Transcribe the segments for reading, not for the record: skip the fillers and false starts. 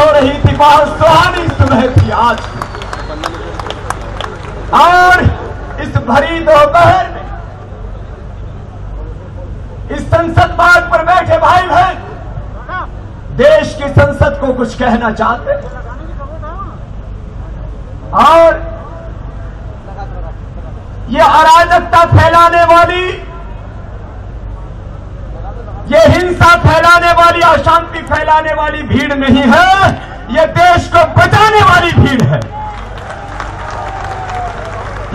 हो रही थी, बहुत सुहानी सुबह थी आज। और इस भरी दोपहर में इस संसद मार्ग पर बैठे भाई बहन देश की संसद को कुछ कहना चाहते हैं और ये अराजकता फैलाने वाली, ये हिंसा फैलाने वाली, अशांति फैलाने वाली भीड़ नहीं है, ये देश को बचाने वाली भीड़ है।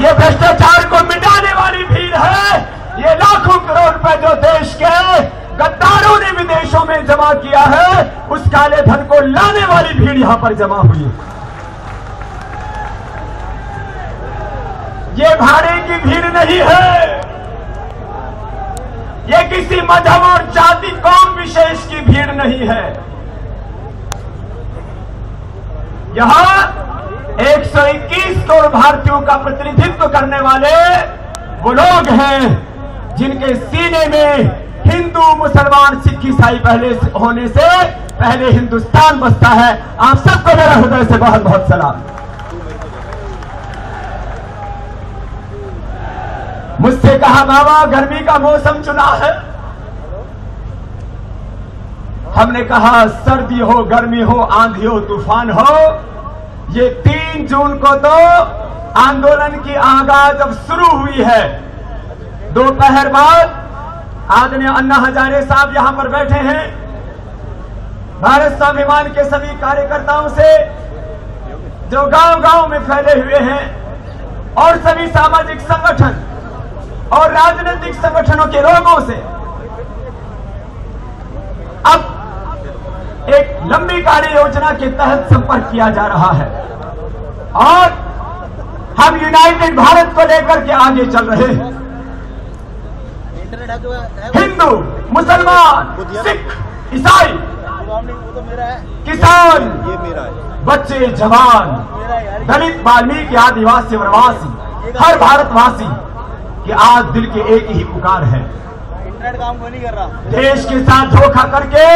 ये भ्रष्टाचार को मिटाने वाली भीड़ है। ये लाखों करोड़ रुपए जो देश के गद्दारों ने विदेशों में जमा किया है, उस काले धन को लाने वाली भीड़ यहां पर जमा हुई है। ये भाड़े की भीड़ नहीं है, ये किसी मजहब और जाति कौम विशेष की भीड़ नहीं है। यहां 121 करोड़ भारतीयों का प्रतिनिधित्व करने वाले वो लोग हैं जिनके सीने में हिंदू, मुसलमान, सिख, ईसाई पहले होने से पहले हिंदुस्तान बसता है। आप सबको मेरा हृदय से बहुत बहुत सलाम। मुझसे कहा बाबा गर्मी का मौसम चुना है। हमने कहा सर्दी हो, गर्मी हो, आंधी हो, तूफान हो, ये 3 जून को तो आंदोलन की आगाज जब शुरू हुई है, दोपहर बाद आदरणीय अन्ना हजारे साहब यहां पर बैठे हैं। भारत स्वाभिमान के सभी कार्यकर्ताओं से जो गांव-गांव में फैले हुए हैं और सभी सामाजिक संगठन और राजनीतिक संगठनों के लोगों से अब एक लंबी कार्य योजना के तहत संपर्क किया जा रहा है और हम यूनाइटेड भारत को लेकर के आगे चल रहे हैं। हिंदू, मुसलमान, सिख, ईसाई, किसान, बच्चे, जवान, दलित, वाल्मीकि, आदिवासी, वनवासी, हर भारतवासी कि आज दिल के एक ही पुकार है। इंटरनेट काम को नहीं कर रहा। देश के साथ धोखा करके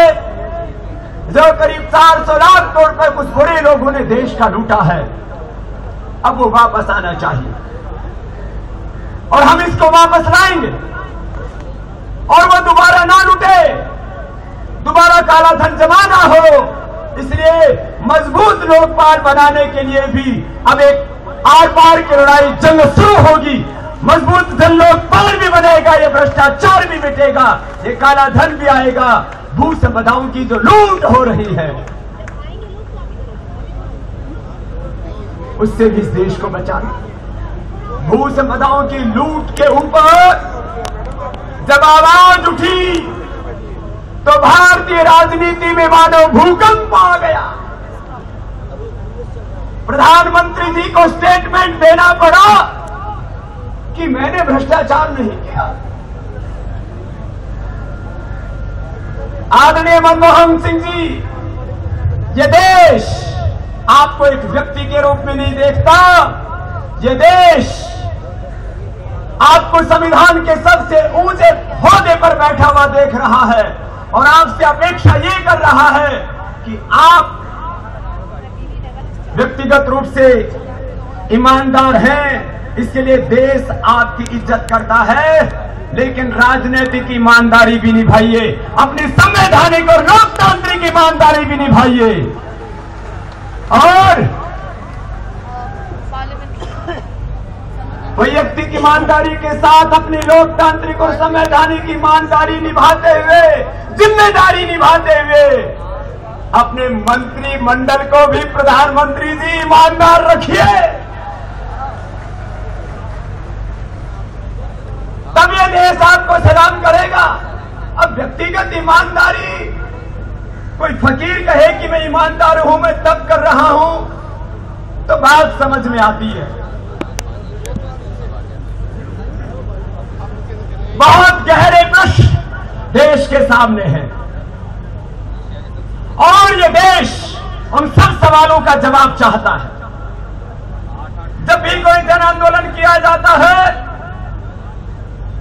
जो करीब 400 लाख करोड़ रुपए कुछ बुरे लोगों ने देश का लूटा है, अब वो वापस आना चाहिए और हम इसको वापस लाएंगे और वो दोबारा ना लूटे, दोबारा काला धन जमा ना हो। इसलिए मजबूत लोकपाल बनाने के लिए भी अब एक आर पार की लड़ाई जंग शुरू होगी। मजबूत जन लोकपाल भी बनेगा, ये भ्रष्टाचार भी मिटेगा, ये काला धन भी आएगा। भू संपदाओं की जो लूट हो रही है उससे भी इस देश को बचाना। भू संपदाओं की लूट के ऊपर जब आवाज उठी तो भारतीय राजनीति में मानो भूकंप आ गया। प्रधानमंत्री जी को स्टेटमेंट देना पड़ा कि मैंने भ्रष्टाचार नहीं किया। आदरणीय मनमोहन सिंह जी, ये देश आपको एक व्यक्ति के रूप में नहीं देखता, ये देश आपको संविधान के सबसे ऊंचे ओहदे पर बैठा हुआ देख रहा है और आपसे अपेक्षा ये कर रहा है कि आप व्यक्तिगत रूप से ईमानदार हैं। इसके लिए देश आपकी इज्जत करता है, लेकिन राजनीतिक ईमानदारी भी निभाइए, अपनी संवैधानिक और लोकतांत्रिक ईमानदारी भी निभाइए और वैयक्तिक ईमानदारी के साथ अपनी लोकतांत्रिक और संवैधानिक ईमानदारी निभाते हुए, जिम्मेदारी निभाते हुए अपने मंत्रिमंडल को भी प्रधानमंत्री जी ईमानदार रखिए, तब ये देश आपको सलाम करेगा। अब व्यक्तिगत ईमानदारी, कोई फकीर कहे कि मैं ईमानदार हूं, मैं तब कर रहा हूं, तो बात समझ में आती है। बहुत गहरे प्रश्न देश के सामने हैं और ये देश उन सब सवालों का जवाब चाहता है। जब भी कोई जन आंदोलन किया जाता है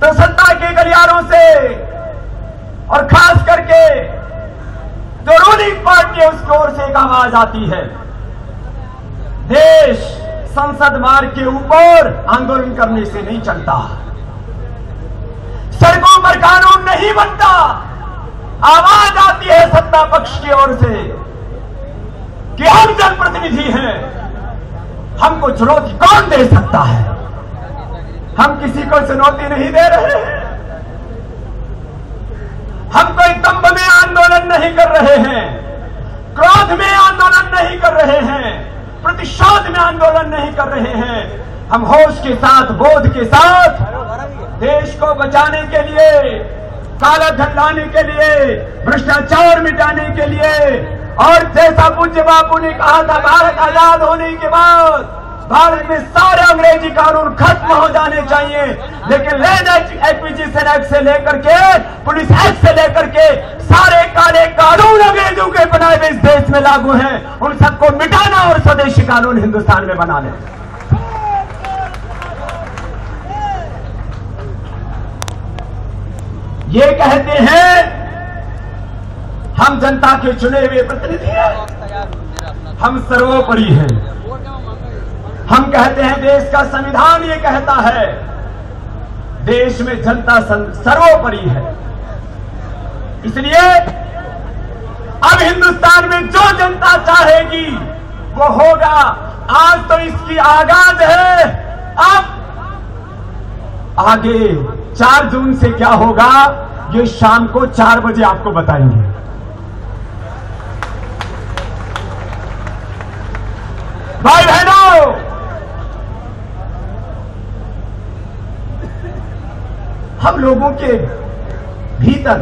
तो सत्ता के गलियारों से और खास करके जो रूलिंग पार्टी है उसकी ओर से एक आवाज आवाज आती है। देश संसद मार्ग के ऊपर आंदोलन करने से नहीं चलता, सड़कों पर कानून नहीं बनता। आवाज आती है सत्ता पक्ष की ओर से कि हम जनप्रतिनिधि हैं, हमको चुनौती कौन दे सकता है। हम किसी को चुनौती नहीं दे रहे हैं, हम कोई दंभ में आंदोलन नहीं कर रहे हैं, क्रोध में आंदोलन नहीं कर रहे हैं, प्रतिशोध में आंदोलन नहीं कर रहे हैं। हम होश के साथ, बोध के साथ देश को बचाने के लिए, काला धन लाने के लिए, भ्रष्टाचार मिटाने के लिए, और जैसा पूज्य बापू ने कहा था, भारत आजाद होने के बाद भारत में सारे अंग्रेजी कानून खत्म हो जाने चाहिए, लेकिन लैंड एक्विजिशन एक्ट से लेकर के, पुलिस एक्ट से लेकर के सारे काले कानून अंग्रेजों के बनाए हुए इस देश में लागू हैं, उन सबको मिटाना और स्वदेशी कानून हिंदुस्तान में बनाने। ये कहते हैं हम जनता के चुने हुए प्रतिनिधि हैं, हम सर्वोपरि हैं। हम कहते हैं देश का संविधान ये कहता है देश में जनता सर्वोपरि है। इसलिए अब हिंदुस्तान में जो जनता चाहेगी वो होगा। आज तो इसकी आगाज है, अब आगे 4 जून से क्या होगा ये शाम को 4 बजे आपको बताएंगे। भाई बहनों, हम लोगों के भीतर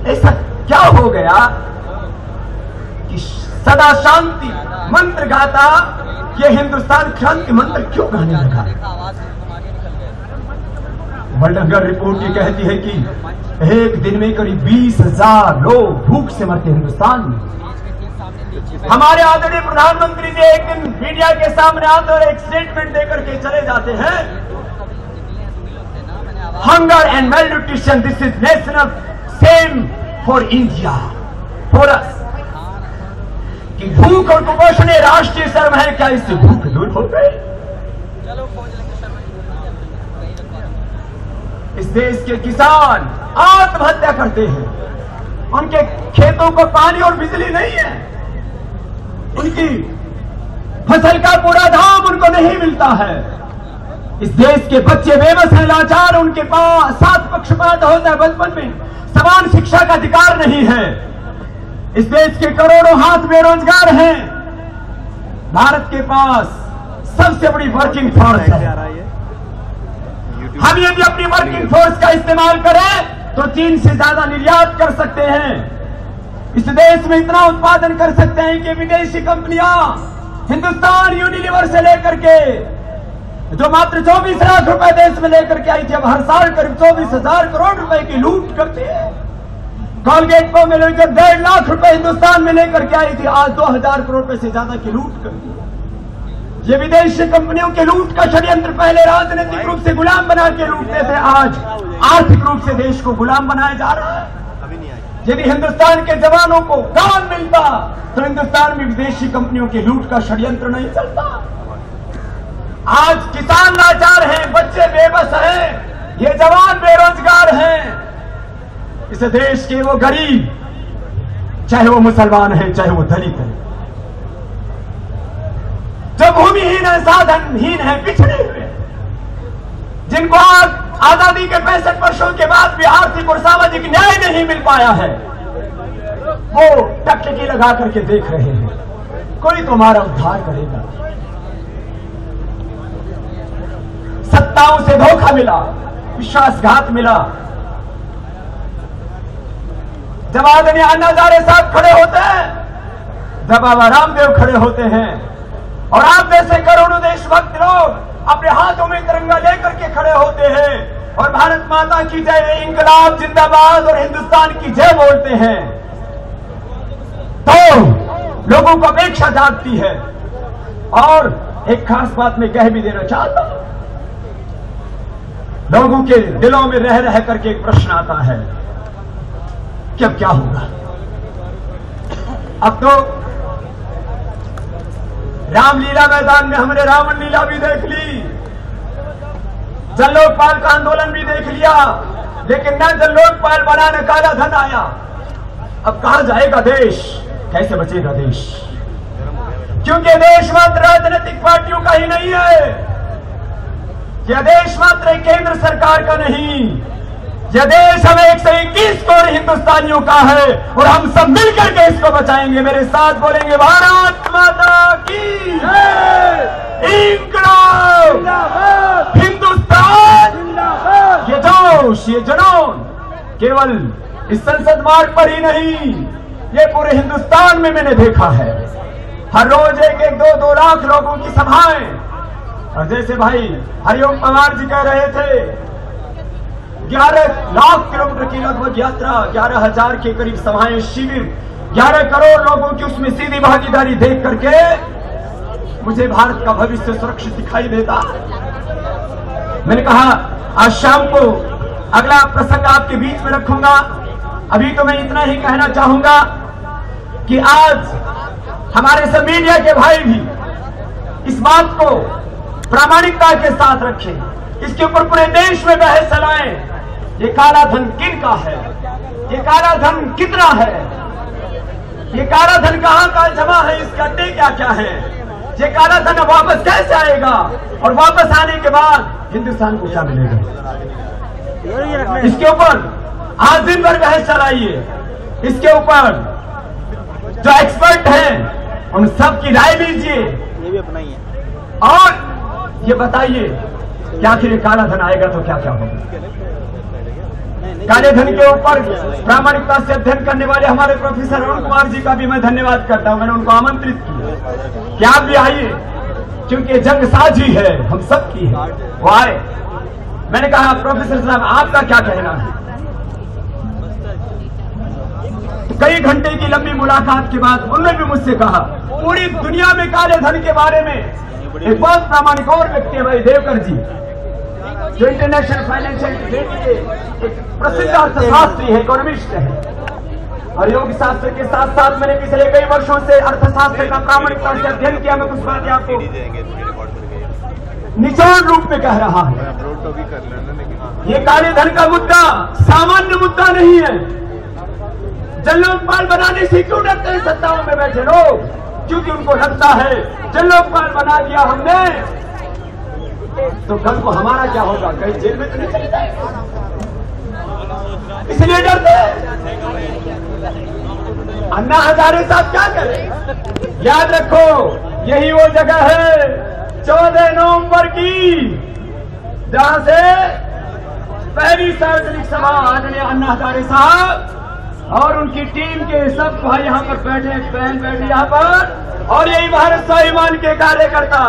ऐसा क्या हो गया कि सदा शांति मंत्र गाता ये हिंदुस्तान क्रांति मंत्र क्यों गाने लगा? वर्ल्ड हंगर रिपोर्ट ये कहती है कि एक दिन में करीब 20,000 लोग भूख से मरते हिंदुस्तान में। हमारे आदरणीय प्रधानमंत्री जी एक दिन मीडिया के सामने आते और एक स्टेटमेंट देकर के चले जाते हैं, hunger and malnutrition, this is national same for India, for us. कि भूख और कुपोषण राष्ट्रीय शर्म है, क्या इससे भूख दूर हो गई? इस देश के किसान आत्महत्या करते हैं, उनके खेतों को पानी और बिजली नहीं है, उनकी फसल का पूरा दाम उनको नहीं मिलता है। इस देश के बच्चे बेबस हैं, लाचार, उनके पास साथ पक्षपात होता है, बचपन में समान शिक्षा का अधिकार नहीं है। इस देश के करोड़ों हाथ बेरोजगार हैं। भारत के पास सबसे बड़ी वर्किंग फोर्स है। हम यदि अपनी वर्किंग फोर्स का इस्तेमाल करें तो चीन से ज्यादा निर्यात कर सकते हैं। इस देश में इतना उत्पादन कर सकते हैं कि विदेशी कंपनियां हिंदुस्तान यूनिलीवर से लेकर के जो मात्र 24 लाख रुपए देश में लेकर के आई थी, अब हर साल करीब 24,000 करोड़ रुपए की लूट करती है। कोलगेट को मिले जो 1.5 लाख रुपए हिंदुस्तान में लेकर के आई थी, आज 2,000 करोड़ रुपए से ज्यादा की लूट करती है। ये विदेशी कंपनियों के लूट का षड्यंत्र पहले राजनीतिक रूप से गुलाम बना के लूटते थे, आज आर्थिक रूप से देश को गुलाम बनाया जा रहा है। यदि हिंदुस्तान के जवानों को काम मिलता तो हिंदुस्तान में विदेशी कंपनियों के लूट का षड्यंत्र नहीं चलता। आज किसान लाचार हैं, बच्चे बेबस हैं, ये जवान बेरोजगार हैं। इस देश के वो गरीब, चाहे वो मुसलमान है चाहे वो दलित है, जो भूमिहीन है, साधनहीन है, पिछड़े हुए, जिनको आज आजादी के 65 वर्षों के बाद भी आर्थिक और सामाजिक न्याय नहीं मिल पाया है, वो टकटकी लगा करके देख रहे हैं कोई तो हमारा उद्धार करेगा। सत्ताओं से धोखा मिला, विश्वासघात मिला। जब आदरणीय अन्ना हजारे साहब खड़े होते हैं, जब बाबा रामदेव खड़े होते हैं, और आप जैसे करोड़ों देशभक्त लोग अपने हाथों में तिरंगा लेकर के खड़े होते हैं और भारत माता की जय, इंकलाब जिंदाबाद और हिंदुस्तान की जय बोलते हैं, तो लोगों को अपेक्षा जागती है। और एक खास बात मैं कह भी देना चाहता हूं, लोगों के दिलों में रह रह करके एक प्रश्न आता है कि अब क्या होगा। अब तो रामलीला मैदान में हमने रावण लीला भी देख ली, जन लोकपाल का आंदोलन भी देख लिया, लेकिन न जन लोकपाल बना न काला धन आया। अब कहां जाएगा देश, कैसे बचेगा देश? क्योंकि देश मात्र राजनीतिक पार्टियों का ही नहीं है, यह देश मात्र केंद्र सरकार का नहीं, यह देश हम 121 करोड़ हिंदुस्तानियों का है और हम सब मिलकर के इसको बचाएंगे। मेरे साथ बोलेंगे भारत माता की इंकलाब, हिंदुस्तान, ये जोश, ये जुनून केवल इस संसद मार्ग पर ही नहीं, ये पूरे हिंदुस्तान में मैंने देखा है। हर रोज 1-2 लाख लोगों की सभाएं, और जैसे भाई हरिओम पवार जी कह रहे थे 11 लाख किलोमीटर की लगभग यात्रा, 11,000 के करीब सभाएं, शिविर, 11 करोड़ लोगों की उसमें सीधी भागीदारी देख करके मुझे भारत का भविष्य सुरक्षित दिखाई देता। मैंने कहा आज शाम को अगला प्रसंग आपके बीच में रखूंगा। अभी तो मैं इतना ही कहना चाहूंगा कि आज हमारे सब मीडिया के भाई भी इस बात को प्रामाणिकता के साथ रखें, इसके ऊपर पूरे देश में बहस चलाएं। ये काला धन किन का है, ये काला धन कितना है, ये काला धन कहां का जमा है, इसके अड्डे क्या क्या है, ये काला धन वापस कैसे आएगा और वापस आने के बाद हिंदुस्तान को क्या मिलेगा? इसके ऊपर आज दिन भर बहस चलाइए। इसके ऊपर जो एक्सपर्ट हैं उन सब की राय लीजिए, ये भी अपनाइए और ये बताइए कि आखिर ये काला धन आएगा तो क्या क्या होगा। काले धन के ऊपर प्रामाणिकता से अध्ययन करने वाले हमारे प्रोफेसर अरुण कुमार जी का भी मैं धन्यवाद करता हूं। मैंने उनको आमंत्रित किया कि आप भी आइए, क्योंकि जंग साझी है, हम सब की है। वो आए। मैंने कहा प्रोफेसर साहब आपका क्या कहना है? कई घंटे की लंबी मुलाकात के बाद उन्होंने भी मुझसे कहा पूरी दुनिया में काले धन के बारे में एक बहुत प्रामाणिक और व्यक्ति है भाई देवकर जी, जो इंटरनेशनल फाइनेंशियल के एक प्रसिद्ध अर्थशास्त्री है, इकोनॉमिस्ट है। और योग शास्त्र के साथ साथ मैंने पिछले कई वर्षों से अर्थशास्त्र का प्रामाणिकता से अध्ययन किया। मैं कुछ बातें आपको निचोड़ रूप में कह रहा हूं। ये काले धन का मुद्दा सामान्य मुद्दा नहीं है। जन लोकपाल बनाने से क्यों डरते हैं सत्ताओं में बैठे लोग? क्योंकि उनको लगता है जन लोकपाल बना दिया हमने तो कल को हमारा क्या होगा, कहीं जेल में तो नहीं चले जाएगा, इसलिए डरते हैं। अन्ना हजारे साहब क्या करें? याद रखो यही वो जगह है 14 नवंबर की जहां से पहली सार्वजनिक सभा आदरणीय अन्ना हजारे साहब और उनकी टीम के सब भाई यहाँ पर बैठे, बहन बैठे यहाँ पर, और यही भारत स्वाभिमान के कार्यकर्ता।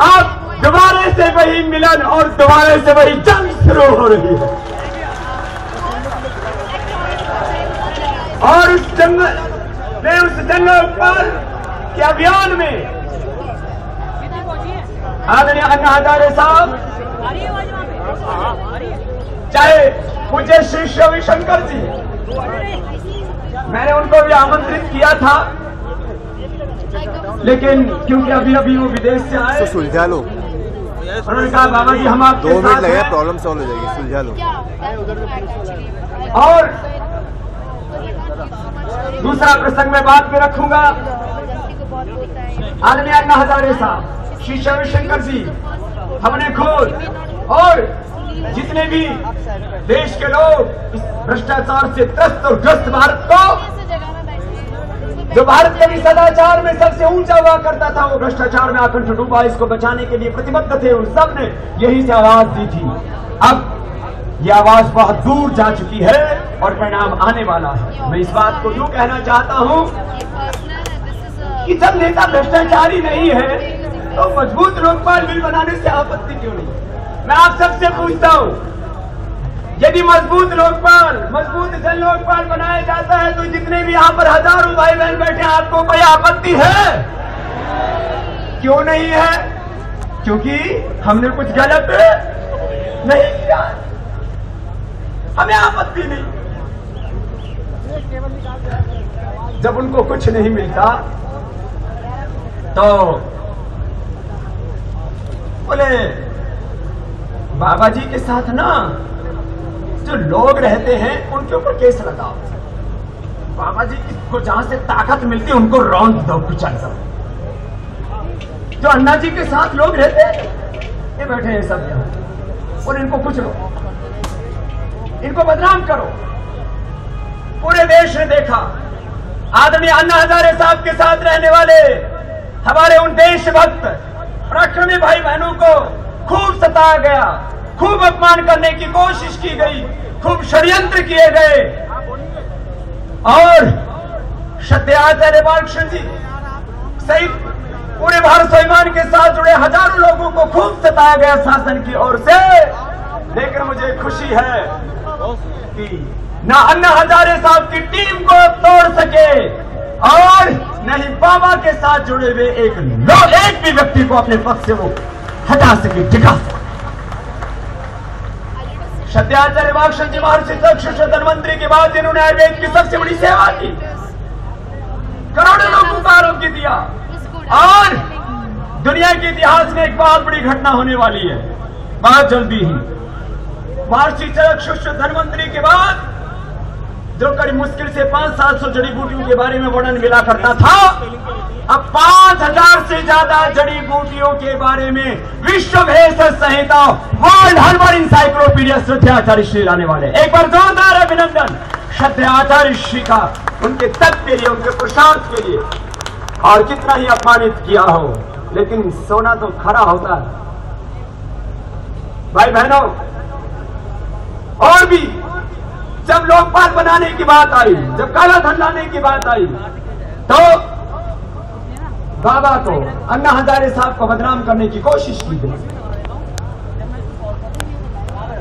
अब दोबारा से वही मिलन और दोबारा से वही जंग शुरू हो रही है। और उस जंग लोकपाल के अभियान में आदरणीय अन्ना हजारे साहब, चाहे पूज्य श्री रविशंकर जी, मैंने उनको भी आमंत्रित किया था, लेकिन क्योंकि अभी अभी वो विदेश से आए, सुलझा लो। उन्होंने कहा बाबा जी हम आपके 2 मिनट लगे, प्रॉब्लम सॉल्व हो जाएगी, सुलझा लो। और दूसरा प्रसंग में बात में रखूंगा आदरणीय अन्ना हजारे साहब, श्री रविशंकर जी, हमने खुद और जितने भी देश के लोग इस भ्रष्टाचार से त्रस्त और ग्रस्त भारत को, जो भारत कभी सदाचार में सबसे ऊंचा हुआ करता था, वो भ्रष्टाचार में आकंठ डूबा, इसको बचाने के लिए प्रतिबद्ध थे। उन सब ने यही से आवाज दी थी। अब ये आवाज बहुत दूर जा चुकी है और परिणाम आने वाला है। मैं इस बात को यूं कहना चाहता हूं कि जब नेता भ्रष्टाचारी नहीं है तो मजबूत लोकपाल बिल बनाने से आपत्ति क्यों नहीं? मैं आप सबसे पूछता हूं, यदि मजबूत लोकपाल, मजबूत जन लोकपाल बनाया जाता है तो जितने भी यहाँ पर हजारों भाई बहन बैठे हैं, आपको कोई आपत्ति है? क्यों नहीं है? क्योंकि हमने कुछ गलत नहीं किया, हमें आपत्ति नहीं। जब उनको कुछ नहीं मिलता तो बोले बाबा जी के साथ ना जो लोग रहते हैं उनके ऊपर केस लगाओ, बाबा जी को जहां से ताकत मिलती है उनको रौंद दो, कुचल दो। जो अन्ना जी के साथ लोग रहते हैं ये बैठे हैं सब यहाँ, और इनको कुचलो, इनको बदनाम करो। पूरे देश ने देखा आदरणीय अन्ना हजारे साहब के साथ रहने वाले हमारे उन देशभक्त पराक्रमी भाई बहनों को खूब सताया गया, खूब अपमान करने की कोशिश की गई, खूब षड्यंत्र किए गए, और सत्याचार्य बालकृष्ण जी सहित पूरे भारत स्वाभिमान के साथ जुड़े हजारों लोगों को खूब सताया गया शासन की ओर से। लेकिन मुझे खुशी है कि न अन्ना हजारे साहब की टीम को तोड़ सके और न ही बाबा के साथ जुड़े हुए एक भी व्यक्ति को अपने पद से वो हटा सके, टिका सके। सत्याचार्य बालकृष्ण जी महर्षि चक्षुष धन्वंतरी के बाद जिन्होंने आयुर्वेद की सबसे बड़ी सेवा की, करोड़ों लोगों को आरोग्य दिया, और दुनिया के इतिहास में एक बहुत बड़ी घटना होने वाली है बहुत जल्दी ही। महर्षि चक्षुष धन्वंतरी के बाद जो करीब मुश्किल से 500-700 जड़ी बूटियों के बारे में वर्णन मिला करता था, अब 5000 से ज्यादा जड़ी बूटियों के बारे में विश्व भेषज संहिता वर्ल्ड हर्बल इंसाइक्लोपीडिया सत्याचार्य श्री लाने वाले। एक बार जोरदार अभिनंदन सत्याचार्य श्री का, उनके तप के लिए, उनके पुरुषार्थ के लिए। और कितना ही अपमानित किया हो, लेकिन सोना तो खरा होता है भाई बहनों। और भी जब लोकपाल बनाने की बात आई, जब काला धन लाने की बात आई, तो बाबा को, अन्ना हजारे साहब को बदनाम करने की कोशिश की गई।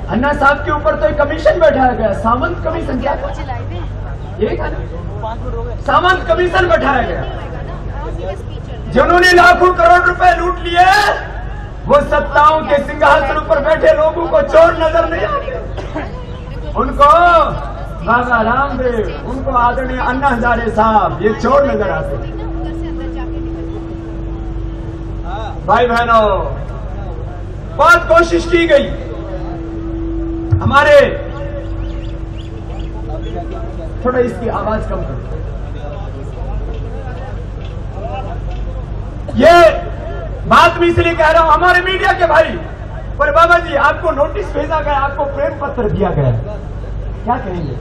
अन्ना साहब के ऊपर तो एक कमीशन बैठाया गया, सामंत कमीशन। क्या ये था ना, सामंत कमीशन बैठाया गया। जिन्होंने लाखों करोड़ रुपए लूट लिए, वो सत्ताओं के सिंहासन पर बैठे लोगों को चोर नजर नहीं आते। उनको बाबा रामदेव, उनको आदरणीय अन्ना हजारे साहब ये चोर नजर आते। भाई बहनों, बहुत कोशिश की गई। हमारे थोड़ा इसकी आवाज कम कर, ये बात मैं इसलिए कह रहा हूं, हमारे मीडिया के भाई, पर बाबा जी आपको नोटिस भेजा गया, आपको प्रेम पत्र दिया गया, क्या कहेंगे?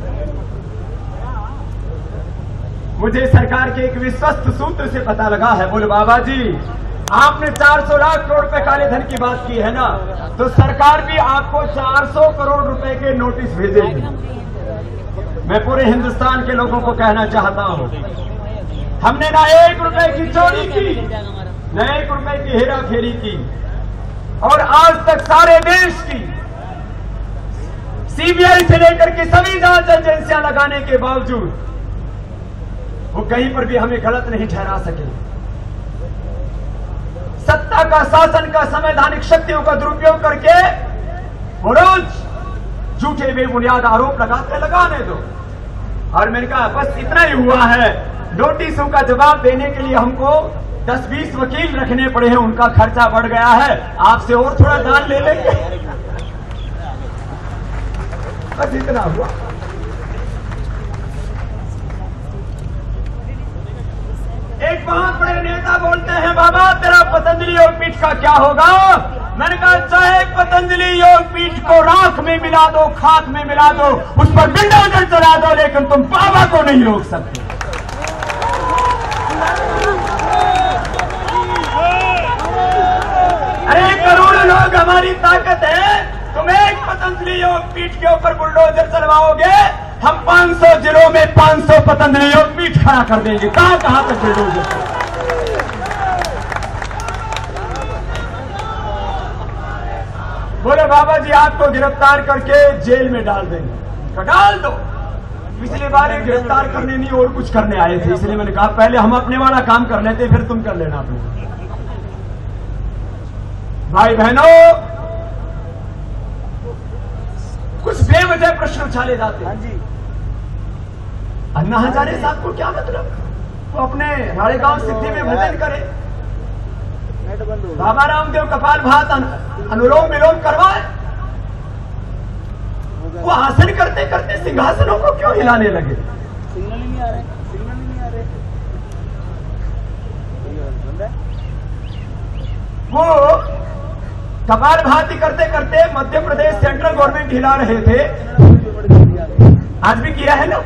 मुझे सरकार के एक विश्वस्त सूत्र से पता लगा है, बोले बाबा जी आपने 400 लाख करोड़ रुपए काले धन की बात की है ना, तो सरकार भी आपको 400 करोड़ रुपए के नोटिस भेजेगी। मैं पूरे हिंदुस्तान के लोगों को कहना चाहता हूं, हमने ना 1 रुपए की चोरी की, न 1 रुपए की हेरा फेरी की, और आज तक सारे देश की सीबीआई से लेकर के सभी जांच एजेंसियां लगाने के बावजूद वो कहीं पर भी हमें गलत नहीं ठहरा सके। सत्ता का, शासन का, संवैधानिक शक्तियों का दुरुपयोग करके वो रोज झूठे बेबुनियाद आरोप लगाने दो। और मैंने कहा बस इतना ही हुआ है, नोटिसों का जवाब देने के लिए हमको 10-20 वकील रखने पड़े हैं, उनका खर्चा बढ़ गया है, आपसे और थोड़ा दान ले लेंगे, बस इतना हुआ। एक बहुत बड़े नेता बोलते हैं बाबा तेरा पतंजलि योग पीठ का क्या होगा? मैंने कहा चाहे पतंजलि योग पीठ को राख में मिला दो, खाक में मिला दो, उस पर बिल्डोजर चला दो, लेकिन तुम बाबा को नहीं रोक सकते। अरे करोड़ों लोग हमारी ताकत है, तुम एक पतंजलि योग पीठ के ऊपर बुलडोजर चलवाओगे, हम 500 जिलों में 500 पतंजलि योग पीठ खड़ा कर देंगे। कहां कहां तक बुलडोजर? बोले बाबा जी आपको गिरफ्तार करके जेल में डाल देंगे। डाल दो, पिछली बार गिरफ्तार करने नहीं और कुछ करने आए थे, इसलिए मैंने कहा पहले हम अपने वाला काम कर लेते, फिर तुम कर लेना अपने। भाई बहनों, कुछ बेवजह प्रश्न उछाले जाते हैं। अन्ना हजारे साहब को क्या मतलब? तो अपने राड़ेगांव सिद्धि में भजन करे, बाबा रामदेव कपाल भात अनुलोम विलोम करवाए। वो आसन करते करते सिंहासनों को क्यों हिलाने लगे? सिग्नल ही नहीं आ रहे, सिग्नल ही नहीं आ रहे। वो कपाल भाती करते करते मध्य प्रदेश सेंट्रल गवर्नमेंट हिला रहे थे। आज भी किया है ना,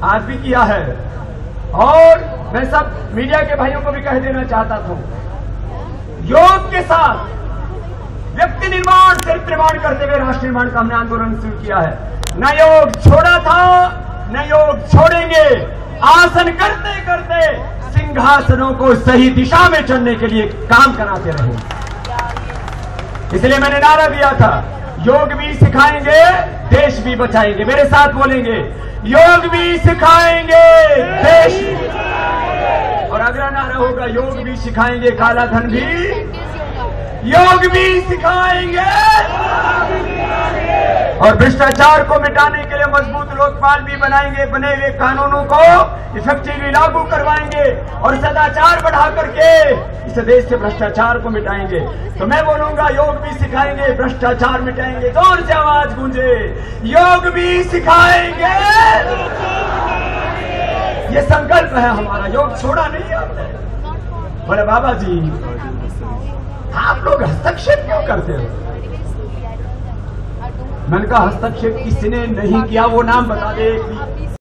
आज भी किया है। और मैं सब मीडिया के भाइयों को भी कह देना चाहता था, योग के साथ व्यक्ति निर्माण चरित्र निर्माण करते हुए राष्ट्र निर्माण का हमने आंदोलन शुरू किया है। न योग छोड़ा था, न योग छोड़ेंगे। आसन करते करते सिंहासनों को सही दिशा में चलने के लिए काम कराते रहे। इसलिए मैंने नारा दिया था, योग भी सिखाएंगे, देश भी बचाएंगे। मेरे साथ बोलेंगे, योग भी सिखाएंगे, देश भी बचाएंगे। और अगला नारा होगा, योग भी सिखाएंगे, काला धन भी, योग भी सिखाएंगे और भ्रष्टाचार को मिटाने के लिए मजबूत लोकपाल भी बनाएंगे। बने हुए कानूनों को इफेक्टिवली लागू करवाएंगे और सदाचार बढ़ा करके इस देश से भ्रष्टाचार को मिटाएंगे। तो मैं बोलूंगा, योग भी सिखाएंगे, भ्रष्टाचार मिटाएंगे। जोर से आवाज गूंजे, योग भी सिखाएंगे। ये संकल्प है हमारा, योग छोड़ा नहीं आपने। बोले बाबा जी, आप लोग हस्तक्षेप क्यों करते हो? मैंने कहा, हस्तक्षेप किसी ने नहीं किया, वो नाम बता दे।